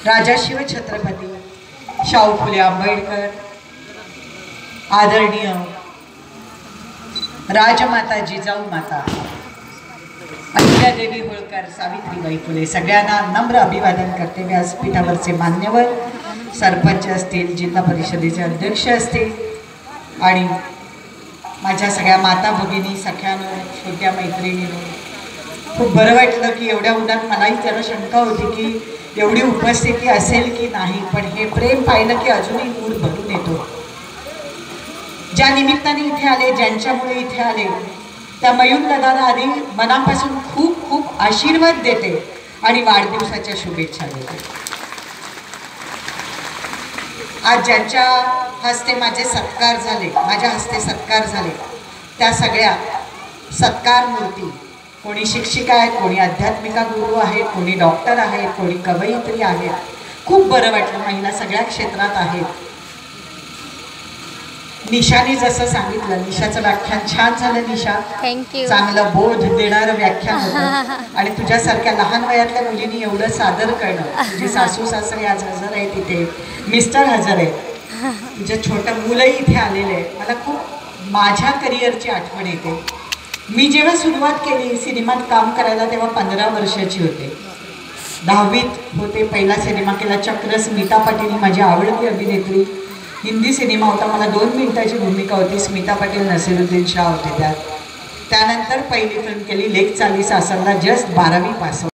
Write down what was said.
राजा शिवछत्रपती शाहू फुले आंबेडकर, आदरणीय राजमाता जिजाऊ माता अहिल्यादेवी होळकर, सावित्रीबाई फुले, सगळ्यांना नम्र अभिवादन करते. व्यासपीठावरचे मान्यवर, सरपंच असतील, जिल्हा परिषदेचे अध्यक्ष असतील आणि माझ्या सगळ्या माता भगिनी, सख्यानो, छोट्या मैत्रिणींनो, खूप बरं वाटलं की एवढ्या उन्हात मलाही जरा शंका होती की एवढी उपस्थिती असेल की नाही, पण हे प्रेम पाहिलं की अजूनही मूड भरून येतो. ज्या निमित्ताने इथे आले, ज्यांच्यामुळे इथे आले, त्या मयूर दादाला आधी मनापासून खूप खूप आशीर्वाद देते आणि वाढदिवसाच्या शुभेच्छा देते. आज ज्यांच्या हस्ते माझे सत्कार झाले, माझ्या हस्ते सत्कार झाले, त्या सगळ्या सत्कार मूर्ती, कोणी शिक्षिका आहेत, कोणी आध्यात्मिका गुरु आहेत, कोणी डॉक्टर आहेत, कोणी कवयित्री आहेत. खूप बरं वाटलं, महिला सगळ्या क्षेत्रात आहेत. निशाने जसं सांगितलं, निशाचं व्याख्यान छान झालं. निशा, थँक्यू. चांगलं बोध देणारं व्याख्यान होतं आणि तुझ्यासारख्या लहान वयातल्या मुलींनी एवढं सादर करणं. तुझे सासू सासरे आज हजर आहे, तिथे मिस्टर हजर आहे, तुझं छोटं मुलंही इथे आलेलं आहे. मला खूप माझ्या करिअरची आठवण येते. मी जेव्हा सुरुवात केली सिनेमात काम करायला तेव्हा 15 वर्षाची होते, 10वीत होते. पहिला सिनेमा केला चक्र, स्मिता पाटील ही माझी आवडती अभिनेत्री. हिंदी सिनेमा होता, मला 2 मिनिटाची भूमिका होती. स्मिता पाटील, नसीरुद्दीन शाह होते त्यात. त्यानंतर पहिली फिल्म केली लेक चाली सासरला, जस्ट 12वी पास.